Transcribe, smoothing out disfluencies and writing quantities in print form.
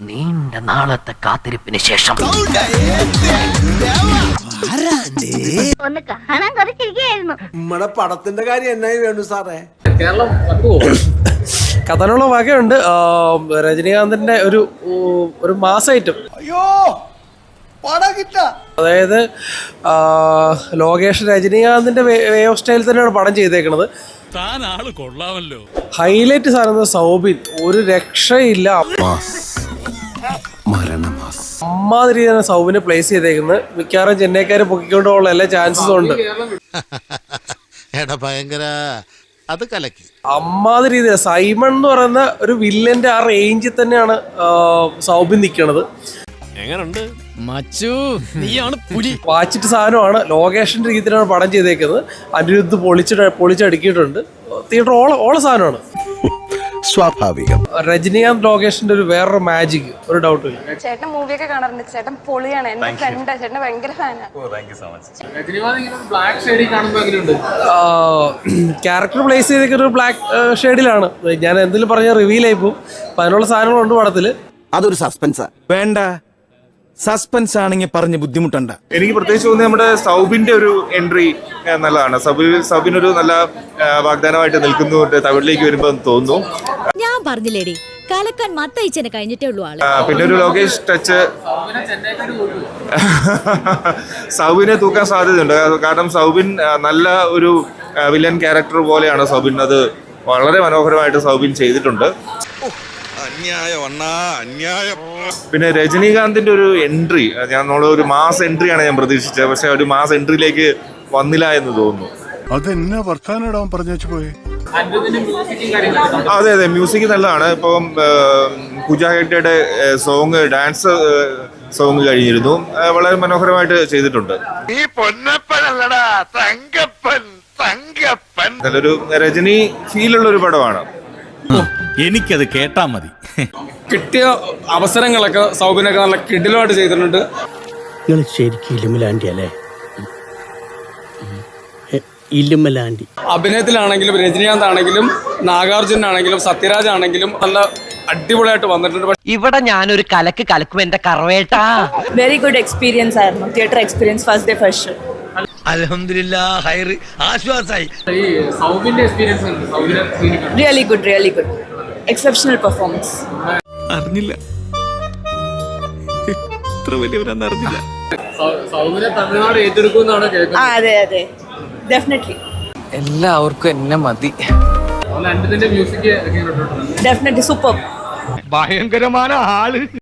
നീണ്ട നാളത്തെ കാത്തിരിപ്പിന് ശേഷം ഒന്ന് കാണാൻ കുറച്ചിരിക്കുകയായിരുന്നു. നമ്മുടെ പടത്തിന്റെ കാര്യം എന്നായി വേണു സാറേ? കേരളം കഥനുള്ള വകയുണ്ട്. രജനീകാന്തിന്റെ ഒരു മാസ് ഐറ്റം. അയ്യോ അതായത് ലോകേഷ് രജനീകാന്തിന്റെ വേ ഓഫ് സ്റ്റൈൽ തന്നെയാണ് പടം ചെയ്തേക്കുന്നത്. ഹൈലൈറ്റ് സാധനം സൗബിൻ, ഒരു രക്ഷയില്ല. അമ്മാതിരി തന്നെ സൗബിനെ പ്ലേസ് ചെയ്തേക്കുന്നത്. മിക്കവാറും ചെന്നൈക്കാരെ പൊക്കിക്കൊണ്ട് പോകാനുള്ള എല്ലാ ചാൻസസും ഉണ്ട്. അമ്മാതിരി രീതി സൈമൺ എന്ന് പറയുന്ന ഒരു വില്ലന്റെ ആ റേഞ്ചിൽ തന്നെയാണ് സൗബിൻ നിൽക്കുന്നത്. വാച്ചിട്ട് സാധനമാണ്. ലോകേഷിന്റെ രീതിയിലാണ് പടം ചെയ്തേക്കുന്നത്. അനിരുദ്ധ് പൊളിച്ചടുക്കിയിട്ടുണ്ട്. തിയേറ്റർ ഓള സാധനമാണ്. സ്വാഭാവികം. രജനീകാന്ത് ലോകേഷിന്റെ ഒരു വേറൊരു മാജിക്, ഒരു ഡൗട്ടും ഇല്ല. ചേട്ടൻ മൂവിയൊക്കെ കാണാറുണ്ട്. ചേട്ടൻ പൊളിയാണ്. എന്റെ ഫ്രണ്ട് ചേട്ടൻ ഭയങ്കര ഫാനാണ്. ക്യാരക്ടർ പ്ലേസ് ചെയ്തൊക്കെ ഒരു ബ്ലാക്ക് ഷെയ്ഡിലാണ്. ഞാൻ എന്തെങ്കിലും പറഞ്ഞാൽ റിവീൽ ആയി പോകും. അപ്പൊ അതിനുള്ള സാധനങ്ങളുണ്ട് പടത്തില്. അതൊരു സസ്പെൻസാ. വേണ്ട, സസ്പെൻസ് ആണെങ്കിൽ പറഞ്ഞ് ബുദ്ധിമുട്ടണ്ട. എനിക്ക് പ്രത്യേകിച്ച് തോന്നുന്നത് നമ്മുടെ സൗബിന്റെ ഒരു എൻട്രി നല്ലതാണ്. സൗബിൻ ഒരു നല്ല വാഗ്ദാനമായിട്ട് നിൽക്കുന്നുണ്ട് തമിഴിലേക്ക് വരുമ്പോൾ തോന്നുന്നു. ഞാൻ പറഞ്ഞില്ലേടി, കലക്കാൻ മത്തയച്ചനെ കഴിഞ്ഞിട്ടേ ഉള്ളൂ ആള്. പിന്നെ ഒരു ലോകേഷ് ടച്ച് സൗബിനെ തൂക്കാൻ സാധ്യതയുണ്ട്. കാരണം സൗബിൻ നല്ല ഒരു വില്ലൻ ക്യാരക്ടർ പോലെയാണ് സൗബിൻ. അത് വളരെ മനോഹരമായിട്ട് സൗബിൻ ചെയ്തിട്ടുണ്ട്. പിന്നെ രജനീകാന്തിന്റെ ഒരു എൻട്രി, നമ്മളൊരു മാസ് എൻട്രിയാണ് ഞാൻ പ്രതീക്ഷിച്ചത്. പക്ഷെ ഒരു മാസ് എൻട്രിയിലേക്ക് വന്നില്ല എന്ന് തോന്നുന്നു. അതെന്നാ വർത്താനം പറഞ്ഞു വെച്ച് പോയി. അതെ അതെ, മ്യൂസിക് നല്ലതാണ്. ഇപ്പം പൂജ ഹെഗ്ഡെയുടെ സോങ്, ഡാൻസ് സോങ് കഴിഞ്ഞിരുന്നു. വളരെ മനോഹരമായിട്ട് ചെയ്തിട്ടുണ്ട്. നല്ലൊരു രജനി ഫീലുള്ള ഒരു പടമാണ്. എനിക്കത് കേട്ടാ മതി. കിട്ടിയ അവസരങ്ങളൊക്കെ സൗബിനൊക്കെ നല്ല കിടിലമായിട്ട് ചെയ്തിട്ടുണ്ട്. നിങ്ങൾ ശരിക്കും ഇല്ലുമ്മലാണ്ടി അല്ലേ? ഇല്ലുമ്മലാണ്ടി അഭിനയത്തിലാണെങ്കിലും രജനീകാന്ത് ആണെങ്കിലും നാഗാർജുന ആണെങ്കിലും സത്യരാജ് ആണെങ്കിലും നല്ല അടിപൊളിയായിട്ട് വന്നിട്ടുണ്ട്. ഇവിടെ ഞാനൊരു കലക്കും എന്റെ കറവേട്ടാ. വെരി ഗുഡ് എക്സ്പീരിയൻസ് ആയിരുന്നു. Theatre experience first day first show. അൽഹംദുലില്ലാഹ് ഹൈർ, ആശ്വാസായി. Really good exceptional performance. അറിഞ്ഞില്ല, ഇത്ര വലിയവരെന്ന് അറിഞ്ഞില്ല. തമിഴ്നാട് ഏറ്റെടുക്കുമെന്നാണ് കേൾക്കുന്നത്. അതെ ഡെഫിനറ്റ്ലി. എല്ലാവർക്കും എന്നെ മതി. Definitely super. ഭയങ്കരമായ ആള്.